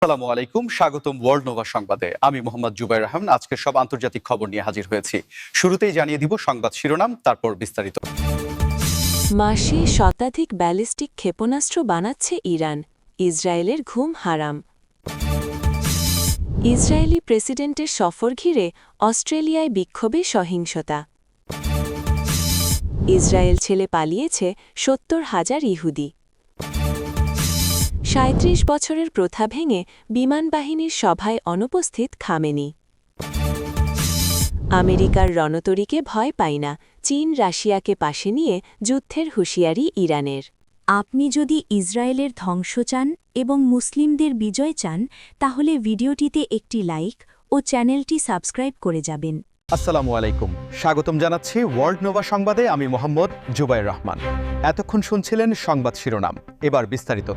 আসসালামু আলাইকুম, স্বাগতম ওয়ার্ল্ড নোভা সংবাদে। আমি মোহাম্মদ জুবাইর রহমান আজকের সব আন্তর্জাতিক খবর নিয়ে হাজির হয়েছি। শুরুতেই জানিয়ে দিব সংবাদ শিরোনাম, তারপর বিস্তারিত। মাসে শতাধিক ব্যালিস্টিক ক্ষেপণাস্ত্র বানাচ্ছে ইরান, ইসরায়েলের ঘুম হারাম। ইসরায়েলি প্রেসিডেন্টের সফর ঘিরে অস্ট্রেলিয়ায় বিক্ষোভে সহিংসতা। ইসরায়েল ছেড়ে পালিয়েছে ৭০,০০০ ইহুদি। ৩৭ বছরের প্রথা ভেঙে বিমানবাহিনীর সভায় অনুপস্থিত খামেনি। আমেরিকার রণতরীকে ভয় পাই না, চীন রাশিয়াকে পাশে নিয়ে যুদ্ধের হুঁশিয়ারি ইরানের। আপনি যদি ইসরায়েলের ধ্বংস চান এবং মুসলিমদের বিজয় চান তাহলে ভিডিওটিতে একটি লাইক ও চ্যানেলটি সাবস্ক্রাইব করে যাবেন। আসসালামু আলাইকুম, স্বাগতম জানাচ্ছি ওয়ার্ল্ড নোভা সংবাদে। আমি মোহাম্মদ জুবাইর রহমান। এতক্ষণ শুনছিলেন সংবাদ শিরোনাম, এবার বিস্তারিত।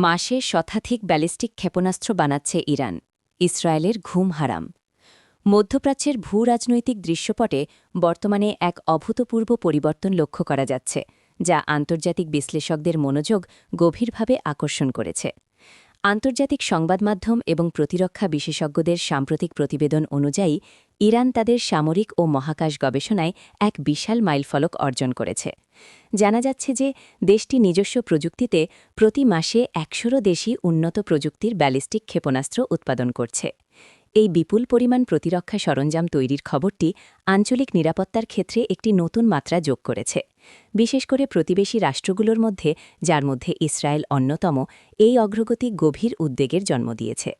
মাসে শতাধিক ব্যালিস্টিক ক্ষেপণাস্ত্র বানাচ্ছে ইরান, ইসরায়েলের ঘুম হারাম। মধ্যপ্রাচ্যের ভূ রাজনৈতিক দৃশ্যপটে বর্তমানে এক অভূতপূর্ব পরিবর্তন লক্ষ্য করা যাচ্ছে, যা আন্তর্জাতিক বিশ্লেষকদের মনোযোগ গভীরভাবে আকর্ষণ করেছে। আন্তর্জাতিক সংবাদমাধ্যম এবং প্রতিরক্ষা বিশেষজ্ঞদের সাম্প্রতিক প্রতিবেদন অনুযায়ী ইরান তাদের সামরিক ও মহাকাশ গবেষণায় এক বিশাল মাইলফলক অর্জন করেছে। জানা যাচ্ছে যে দেশটি নিজস্ব প্রযুক্তিতে প্রতি মাসে ১০০রও বেশি উন্নত প্রযুক্তির ব্যালিস্টিক ক্ষেপণাস্ত্র উৎপাদন করছে। এই বিপুল পরিমাণ প্রতিরক্ষা সরঞ্জাম তৈরির খবরটি আঞ্চলিক নিরাপত্তার ক্ষেত্রে একটি নতুন মাত্রা যোগ করেছে। বিশেষ করে প্রতিবেশী রাষ্ট্রগুলোর মধ্যে, যার মধ্যে ইসরায়েল অন্যতম, এই অগ্রগতি গভীর উদ্বেগের জন্ম দিয়েছে।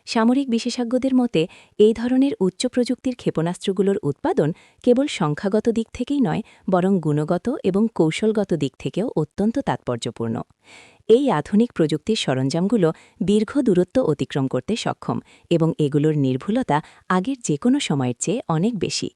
সামরিক বিশেষজ্ঞদের মতে এই ধরনের উচ্চ প্রযুক্তির ক্ষেপণাস্ত্রগুলোর উৎপাদন কেবল সংখ্যাগত দিক থেকেই নয়, বরং গুণগত এবং কৌশলগত দিক থেকেও অত্যন্ত তাৎপর্যপূর্ণ। এই আধুনিক প্রযুক্তির সরঞ্জামগুলো দীর্ঘ দূরত্ব অতিক্রম করতে সক্ষম এবং এগুলোর নির্ভুলতা আগের যে কোনো সময়ের চেয়ে অনেক বেশি।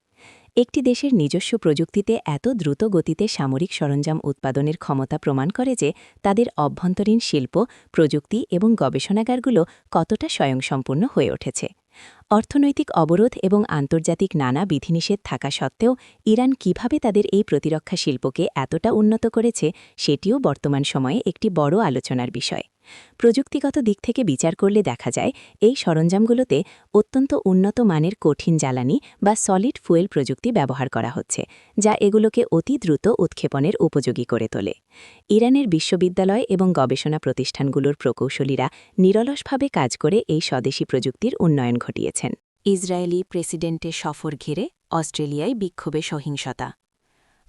একটি দেশের নিজস্ব প্রযুক্তিতে এত দ্রুত গতিতে সামরিক সরঞ্জাম উৎপাদনের ক্ষমতা প্রমাণ করে যে তাদের অভ্যন্তরীণ শিল্প, প্রযুক্তি এবং গবেষণাগারগুলো কতটা স্বয়ংসম্পূর্ণ হয়ে উঠেছে। অর্থনৈতিক অবরোধ এবং আন্তর্জাতিক নানা বিধিনিষেধ থাকা সত্ত্বেও ইরান কিভাবে তাদের এই প্রতিরক্ষা শিল্পকে এতটা উন্নত করেছে সেটিও বর্তমান সময়ে একটি বড় আলোচনার বিষয়। প্রযুক্তিগত দিক থেকে বিচার করলে দেখা যায় এই সরঞ্জামগুলোতে অত্যন্ত উন্নত মানের কঠিন জ্বালানি বা সলিড ফুয়েল প্রযুক্তি ব্যবহার করা হচ্ছে, যা এগুলোকে অতি দ্রুত উৎক্ষেপণের উপযোগী করে তোলে। ইরানের বিশ্ববিদ্যালয় এবং গবেষণা প্রতিষ্ঠানগুলোর প্রকৌশলীরা নিরলসভাবে কাজ করে এই স্বদেশী প্রযুক্তির উন্নয়ন ঘটিয়েছেন। ইসরায়েলি প্রেসিডেন্টের সফর ঘিরে অস্ট্রেলিয়ায় বিক্ষোভে সহিংসতা।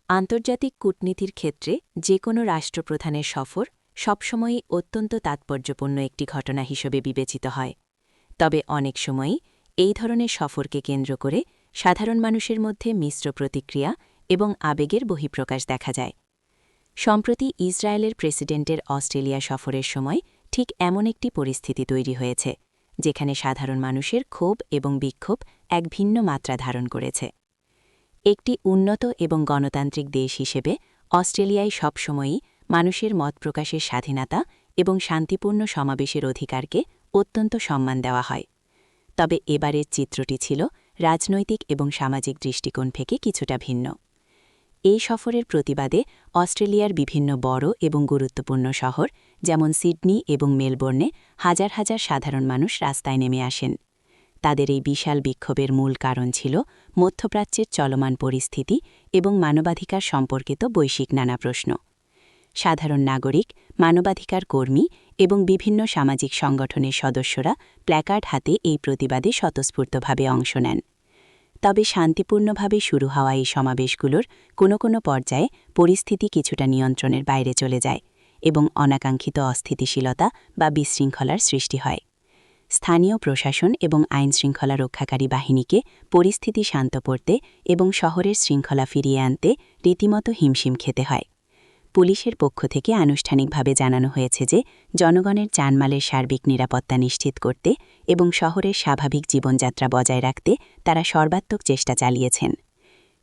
আন্তর্জাতিক কূটনীতির ক্ষেত্রে যে কোনো রাষ্ট্রপ্রধানের সফর সবসময়ই অত্যন্ত তাৎপর্যপূর্ণ একটি ঘটনা হিসেবে বিবেচিত হয়। তবে অনেক সময়ই এই ধরনের সফরকে কেন্দ্র করে সাধারণ মানুষের মধ্যে মিশ্র প্রতিক্রিয়া এবং আবেগের বহিঃপ্রকাশ দেখা যায়। সম্প্রতি ইসরায়েলের প্রেসিডেন্টের অস্ট্রেলিয়া সফরের সময় ঠিক এমন একটি পরিস্থিতি তৈরি হয়েছে, যেখানে সাধারণ মানুষের ক্ষোভ এবং বিক্ষোভ এক ভিন্ন মাত্রা ধারণ করেছে। একটি উন্নত এবং গণতান্ত্রিক দেশ হিসেবে অস্ট্রেলিয়ায় সবসময়ই মানুষের মত প্রকাশের স্বাধীনতা এবং শান্তিপূর্ণ সমাবেশের অধিকারকে অত্যন্ত সম্মান দেওয়া হয়। তবে এবারের চিত্রটি ছিল রাজনৈতিক এবং সামাজিক দৃষ্টিকোণ থেকে কিছুটা ভিন্ন। এই সফরের প্রতিবাদে অস্ট্রেলিয়ার বিভিন্ন বড় এবং গুরুত্বপূর্ণ শহর যেমন সিডনি এবং মেলবোর্নে হাজার হাজার সাধারণ মানুষ রাস্তায় নেমে আসেন। তাদের এই বিশাল বিক্ষোভের মূল কারণ ছিল মধ্যপ্রাচ্যের চলমান পরিস্থিতি এবং মানবাধিকার সম্পর্কিত বৈশ্বিক নানা প্রশ্ন। সাধারণ নাগরিক, মানবাধিকার কর্মী এবং বিভিন্ন সামাজিক সংগঠনের সদস্যরা প্ল্যাকার্ড হাতে এই প্রতিবাদে স্বতঃস্ফূর্তভাবে অংশ নেন। তবে শান্তিপূর্ণভাবে শুরু হওয়া এই সমাবেশগুলোর কোনো পর্যায়ে পরিস্থিতি কিছুটা নিয়ন্ত্রণের বাইরে চলে যায় এবং অনাকাঙ্ক্ষিত অস্থিতিশীলতা বা বিশৃঙ্খলার সৃষ্টি হয়। স্থানীয় প্রশাসন এবং আইনশৃঙ্খলা রক্ষাকারী বাহিনীকে পরিস্থিতি শান্ত করতে এবং শহরের শৃঙ্খলা ফিরিয়ে আনতে রীতিমতো হিমশিম খেতে হয়। পুলিশের পক্ষ থেকে আনুষ্ঠানিকভাবে জানানো হয়েছে যে জনগণের জানমালের সার্বিক নিরাপত্তা নিশ্চিত করতে এবং শহরের স্বাভাবিক জীবনযাত্রা বজায় রাখতে তারা সর্বাত্মক চেষ্টা চালিয়েছেন।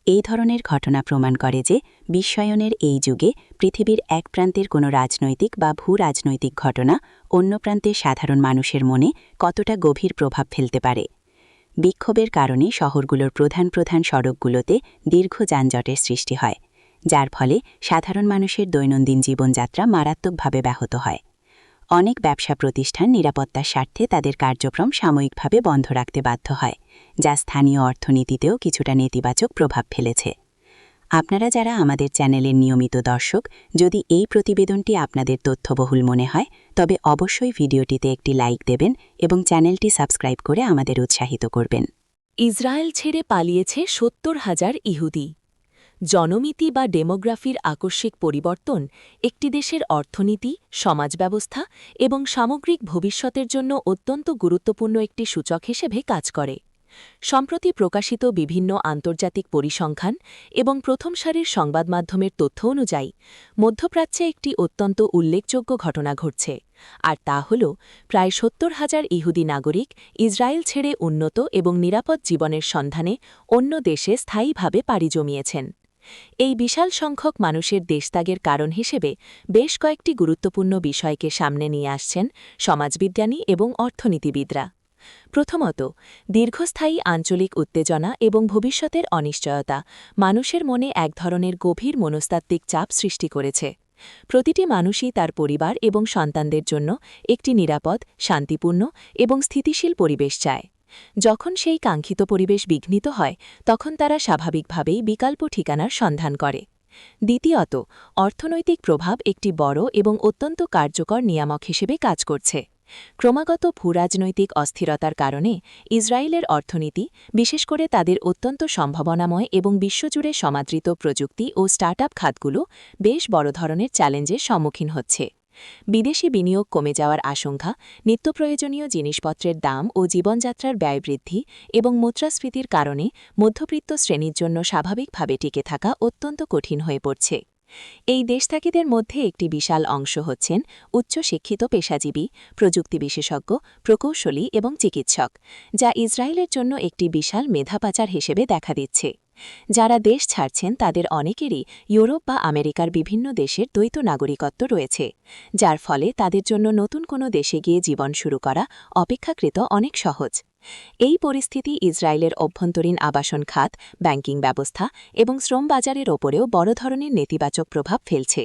এই ধরনের ঘটনা প্রমাণ করে যে বিশ্বায়নের এই যুগে পৃথিবীর এক প্রান্তের কোনো রাজনৈতিক বা ভূ-রাজনৈতিক ঘটনা অন্য প্রান্তের সাধারণ মানুষের মনে কতটা গভীর প্রভাব ফেলতে পারে। বিক্ষোভের কারণে শহরগুলোর প্রধান প্রধান সড়কগুলোতে দীর্ঘ যানজটের সৃষ্টি হয়, যার ফলে সাধারণ মানুষের দৈনন্দিন জীবনযাত্রা মারাত্মকভাবে ব্যাহত হয়। অনেক ব্যবসা প্রতিষ্ঠান নিরাপত্তার স্বার্থে তাদের কার্যক্রম সাময়িকভাবে বন্ধ রাখতে বাধ্য হয়, যা স্থানীয় অর্থনীতিতেও কিছুটা নেতিবাচক প্রভাব ফেলেছে। আপনারা যারা আমাদের চ্যানেলের নিয়মিত দর্শক, যদি এই প্রতিবেদনটি আপনাদের তথ্যবহুল মনে হয় তবে অবশ্যই ভিডিওটিতে একটি লাইক দেবেন এবং চ্যানেলটি সাবস্ক্রাইব করে আমাদের উৎসাহিত করবেন। ইসরায়েল ছেড়ে পালিয়েছে ৭০,০০০ ইহুদি। জনমিতি বা ডেমোগ্রাফির আকস্মিক পরিবর্তন একটি দেশের অর্থনীতি, সমাজ ব্যবস্থা এবং সামগ্রিক ভবিষ্যতের জন্য অত্যন্ত গুরুত্বপূর্ণ একটি সূচক হিসেবে কাজ করে। সম্প্রতি প্রকাশিত বিভিন্ন আন্তর্জাতিক পরিসংখ্যান এবং প্রথম সারির সংবাদমাধ্যমের তথ্য অনুযায়ী মধ্যপ্রাচ্যে একটি অত্যন্ত উল্লেখযোগ্য ঘটনা ঘটছে, আর তা হল প্রায় ৭০,০০০ ইহুদি নাগরিক ইসরায়েল ছেড়ে উন্নত এবং নিরাপদ জীবনের সন্ধানে অন্য দেশে স্থায়ীভাবে পাড়ি জমিয়েছেন। এই বিশাল সংখ্যক মানুষের দেশত্যাগের কারণ হিসেবে বেশ কয়েকটি গুরুত্বপূর্ণ বিষয়কে সামনে নিয়ে আসছেন সমাজবিজ্ঞানী এবং অর্থনীতিবিদরা। প্রথমত, দীর্ঘস্থায়ী আঞ্চলিক উত্তেজনা এবং ভবিষ্যতের অনিশ্চয়তা মানুষের মনে এক ধরনের গভীর মনস্তাত্ত্বিক চাপ সৃষ্টি করেছে। প্রতিটি মানুষই তার পরিবার এবং সন্তানদের জন্য একটি নিরাপদ, শান্তিপূর্ণ এবং স্থিতিশীল পরিবেশ চায়। যখন সেই কাঙ্ক্ষিত পরিবেশ বিঘ্নিত হয় তখন তারা স্বাভাবিকভাবেই বিকল্প ঠিকানার সন্ধান করে। দ্বিতীয়ত, অর্থনৈতিক প্রভাব একটি বড় এবং অত্যন্ত কার্যকর নিয়ামক হিসেবে কাজ করছে। ক্রমাগত ভূরাজনৈতিক অস্থিরতার কারণে ইসরায়েলের অর্থনীতি, বিশেষ করে তাদের অত্যন্ত সম্ভাবনাময় এবং বিশ্বজুড়ে সমাদৃত প্রযুক্তি ও স্টার্টআপ খাতগুলো বেশ বড় ধরনের চ্যালেঞ্জের সম্মুখীন হচ্ছে। বিদেশি বিনিয়োগ কমে যাওয়ার আশঙ্কা, নিত্যপ্রয়োজনীয় জিনিসপত্রের দাম ও জীবনযাত্রার ব্যয় বৃদ্ধি এবং মুদ্রাস্ফীতির কারণে মধ্যবিত্ত শ্রেণীর জন্য স্বাভাবিকভাবে টিকে থাকা অত্যন্ত কঠিন হয়ে পড়ছে। এই দেশত্যাগীদের মধ্যে একটি বিশাল অংশ হচ্ছেন উচ্চশিক্ষিত পেশাজীবী, প্রযুক্তি বিশেষজ্ঞ, প্রকৌশলী এবং চিকিৎসক, যা ইসরায়েলের জন্য একটি বিশাল মেধাপাচার হিসেবে দেখা দিচ্ছে। যারা দেশ ছাড়ছেন তাদের অনেকেরই ইউরোপ বা আমেরিকার বিভিন্ন দেশের দ্বৈত নাগরিকত্ব রয়েছে, যার ফলে তাদের জন্য নতুন কোনো দেশে গিয়ে জীবন শুরু করা অপেক্ষাকৃত অনেক সহজ। এই পরিস্থিতি ইসরায়েলের অভ্যন্তরীণ আবাসন খাত, ব্যাংকিং ব্যবস্থা এবং শ্রম বাজারের ওপরেও বড় ধরনের নেতিবাচক প্রভাব ফেলছে।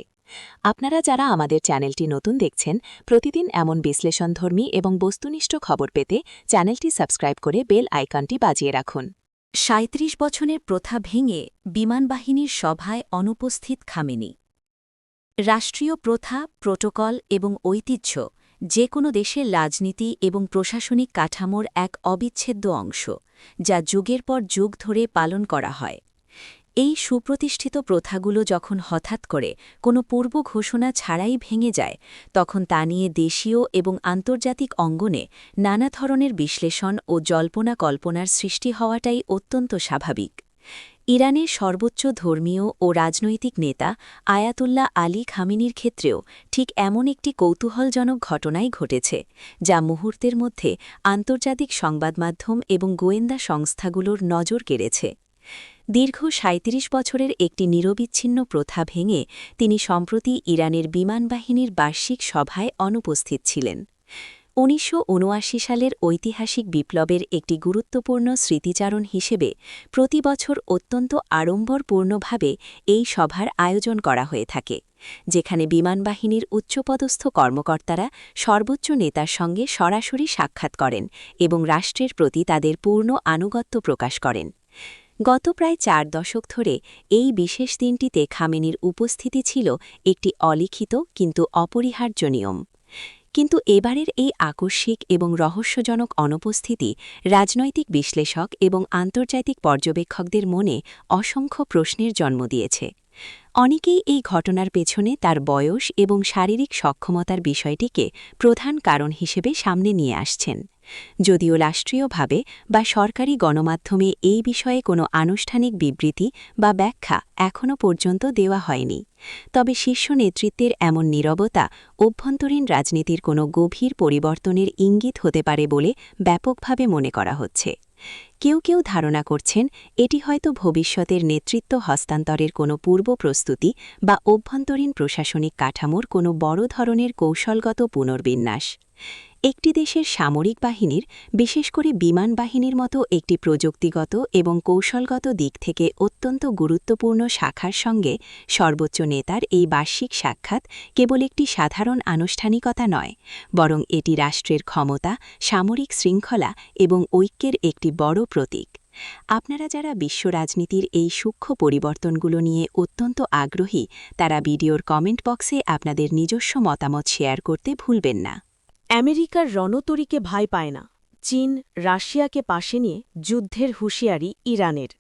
আপনারা যারা আমাদের চ্যানেলটি নতুন দেখছেন, প্রতিদিন এমন বিশ্লেষণধর্মী এবং বস্তুনিষ্ঠ খবর পেতে চ্যানেলটি সাবস্ক্রাইব করে বেল আইকনটি বাজিয়ে রাখুন। ৩৭ বছরের প্রথা ভেঙে বিমানবাহিনীর সভায় অনুপস্থিত খামেনি। রাষ্ট্রীয় প্রথা, প্রোটোকল এবং ঐতিহ্য যে কোনো দেশের রাজনীতি এবং প্রশাসনিক কাঠামোর এক অবিচ্ছেদ্য অংশ, যা যুগের পর যুগ ধরে পালন করা হয়। এই সুপ্রতিষ্ঠিত প্রথাগুলো যখন হঠাৎ করে কোনো পূর্ব ঘোষণা ছাড়াই ভেঙে যায়, তখন তা নিয়ে দেশীয় এবং আন্তর্জাতিক অঙ্গনে নানা ধরনের বিশ্লেষণ ও জল্পনা কল্পনার সৃষ্টি হওয়াটাই অত্যন্ত স্বাভাবিক। ইরানের সর্বোচ্চ ধর্মীয় ও রাজনৈতিক নেতা আয়াতুল্লাহ আলী খামেনির ক্ষেত্রেও ঠিক এমন একটি কৌতূহলজনক ঘটনাই ঘটেছে, যা মুহূর্তের মধ্যে আন্তর্জাতিক সংবাদমাধ্যম এবং গোয়েন্দা সংস্থাগুলোর নজর কেড়েছে। দীর্ঘ ৩৭ বছরের একটি নিরবিচ্ছিন্ন প্রথা ভেঙে তিনি সম্প্রতি ইরানের বিমানবাহিনীর বার্ষিক সভায় অনুপস্থিত ছিলেন। ১৯৭৯ সালের ঐতিহাসিক বিপ্লবের একটি গুরুত্বপূর্ণ স্মৃতিচারণ হিসেবে প্রতি বছর অত্যন্ত আড়ম্বরপূর্ণভাবে এই সভার আয়োজন করা হয়ে থাকে, যেখানে বিমানবাহিনীর উচ্চপদস্থ কর্মকর্তারা সর্বোচ্চ নেতার সঙ্গে সরাসরি সাক্ষাৎ করেন এবং রাষ্ট্রের প্রতি তাদের পূর্ণ আনুগত্য প্রকাশ করেন। গত প্রায় ৪ দশক ধরে এই বিশেষ দিনটিতে খামেনির উপস্থিতি ছিল একটি অলিখিত কিন্তু অপরিহার্য নিয়ম। কিন্তু এবারের এই আকস্মিক এবং রহস্যজনক অনুপস্থিতি রাজনৈতিক বিশ্লেষক এবং আন্তর্জাতিক পর্যবেক্ষকদের মনে অসংখ্য প্রশ্নের জন্ম দিয়েছে। অনেকেই এই ঘটনার পেছনে তার বয়স এবং শারীরিক সক্ষমতার বিষয়টিকে প্রধান কারণ হিসেবে সামনে নিয়ে আসছেন। যদিও রাষ্ট্রীয়ভাবে বা সরকারি গণমাধ্যমে এই বিষয়ে কোনো আনুষ্ঠানিক বিবৃতি বা ব্যাখ্যা এখনও পর্যন্ত দেওয়া হয়নি, তবে শীর্ষ নেতৃত্বের এমন নীরবতা অভ্যন্তরীণ রাজনীতির কোনো গভীর পরিবর্তনের ইঙ্গিত হতে পারে বলে ব্যাপকভাবে মনে করা হচ্ছে। কেউ কেউ ধারণা করছেন এটি হয়তো ভবিষ্যতের নেতৃত্ব হস্তান্তরের কোনো পূর্ব প্রস্তুতি বা অভ্যন্তরীণ প্রশাসনিক কাঠামোর কোনো বড় ধরনের কৌশলগত পুনর্বিন্যাস। একটি দেশের সামরিক বাহিনীর, বিশেষ করে বিমান বাহিনীর মতো একটি প্রযুক্তিগত এবং কৌশলগত দিক থেকে অত্যন্ত গুরুত্বপূর্ণ শাখার সঙ্গে সর্বোচ্চ নেতার এই বার্ষিক সাক্ষাৎ কেবল একটি সাধারণ আনুষ্ঠানিকতা নয়, বরং এটি রাষ্ট্রের ক্ষমতা, সামরিক শৃঙ্খলা এবং ঐক্যের একটি বড় প্রতীক। আপনারা যারা বিশ্ব রাজনীতির এই সূক্ষ্ম পরিবর্তনগুলো নিয়ে অত্যন্ত আগ্রহী, তারা ভিডিওর কমেন্ট বক্সে আপনাদের নিজস্ব মতামত শেয়ার করতে ভুলবেন না। আমেরিকার রণতরীকে ভয় পায় না, চীন রাশিয়াকে পাশে নিয়ে যুদ্ধের হুঁশিয়ারি ইরানের।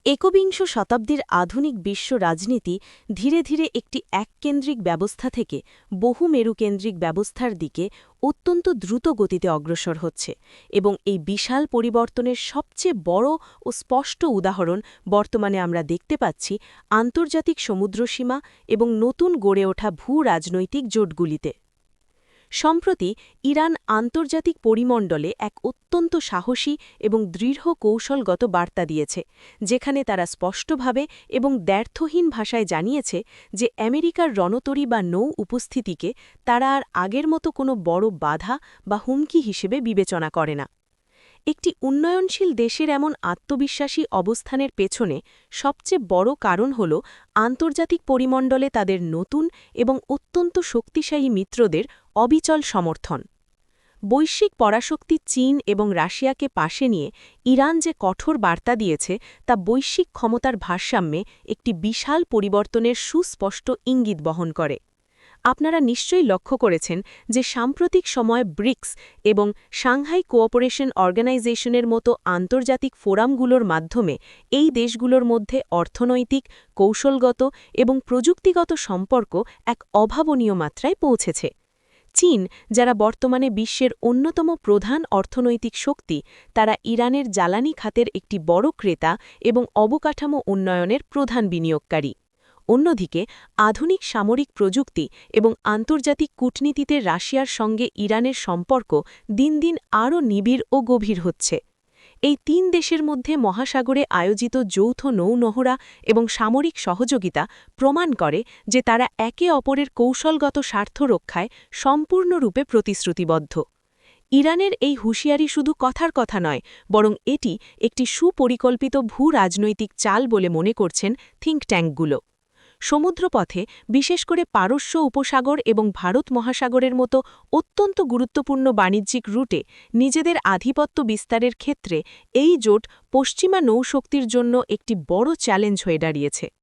একবিংশ শতাব্দীর আধুনিক বিশ্ব রাজনীতি ধীরে ধীরে একটি এককেন্দ্রিক ব্যবস্থা থেকে বহু মেরুকেন্দ্রিক ব্যবস্থার দিকে অত্যন্ত দ্রুত গতিতে অগ্রসর হচ্ছে, এবং এই বিশাল পরিবর্তনের সবচেয়ে বড় ও স্পষ্ট উদাহরণ বর্তমানে আমরা দেখতে পাচ্ছি আন্তর্জাতিক সমুদ্রসীমা এবং নতুন গড়ে ওঠা ভূ-রাজনৈতিক জোটগুলিতে। সম্প্রতি ইরান আন্তর্জাতিক পরিমণ্ডলে এক অত্যন্ত সাহসী এবং দৃঢ় কৌশলগত বার্তা দিয়েছে, যেখানে তারা স্পষ্টভাবে এবং দ্ব্যর্থহীন ভাষায় জানিয়েছে যে আমেরিকার রণতরী বা নৌ উপস্থিতিকে তারা আর আগের মতো কোনো বড় বাধা বা হুমকি হিসেবে বিবেচনা করে না। একটি উন্নয়নশীল দেশের এমন আত্মবিশ্বাসী অবস্থানের পেছনে সবচেয়ে বড় কারণ হল আন্তর্জাতিক পরিমণ্ডলে তাদের নতুন এবং অত্যন্ত শক্তিশালী মিত্রদের অবিচল সমর্থন। বৈশ্বিক পরাশক্তি চীন এবং রাশিয়াকে পাশে নিয়ে ইরান যে কঠোর বার্তা দিয়েছে তা বৈশ্বিক ক্ষমতার ভারসাম্যে একটি বিশাল পরিবর্তনের সুস্পষ্ট ইঙ্গিত বহন করে। আপনারা নিশ্চয়ই লক্ষ্য করেছেন যে সাম্প্রতিক সময়ে ব্রিক্স এবং সাংহাই কোঅপারেশন অর্গানাইজেশনের মতো আন্তর্জাতিক ফোরামগুলোর মাধ্যমে এই দেশগুলোর মধ্যে অর্থনৈতিক, কৌশলগত এবং প্রযুক্তিগত সম্পর্ক এক অভাবনীয় মাত্রায় পৌঁছেছে। চীন, যারা বর্তমানে বিশ্বের অন্যতম প্রধান অর্থনৈতিক শক্তি, তারা ইরানের জ্বালানি খাতের একটি বড় ক্রেতা এবং অবকাঠামো উন্নয়নের প্রধান বিনিয়োগকারী। অন্যদিকে আধুনিক সামরিক প্রযুক্তি এবং আন্তর্জাতিক কূটনীতিতে রাশিয়ার সঙ্গে ইরানের সম্পর্ক দিন দিন আরও নিবিড় ও গভীর হচ্ছে। এই তিন দেশের মধ্যে মহাসাগরে আয়োজিত যৌথ নৌনহরা এবং সামরিক সহযোগিতা প্রমাণ করে যে তারা একে অপরের কৌশলগত স্বার্থ রক্ষায় সম্পূর্ণরূপে প্রতিশ্রুতিবদ্ধ। ইরানের এই হুঁশিয়ারি শুধু কথার কথা নয়, বরং এটি একটি সুপরিকল্পিত ভূ-রাজনৈতিক চাল বলে মনে করছেন থিঙ্ক ট্যাঙ্কগুলো। সমুদ্রপথে, বিশেষ করে পারস্য উপসাগর এবং ভারত মহাসাগরের মতো অত্যন্ত গুরুত্বপূর্ণ বাণিজ্যিক রুটে নিজেদের আধিপত্য বিস্তারের ক্ষেত্রে এই জোট পশ্চিমা নৌশক্তির জন্য একটি বড় চ্যালেঞ্জ হয়ে দাঁড়িয়েছে।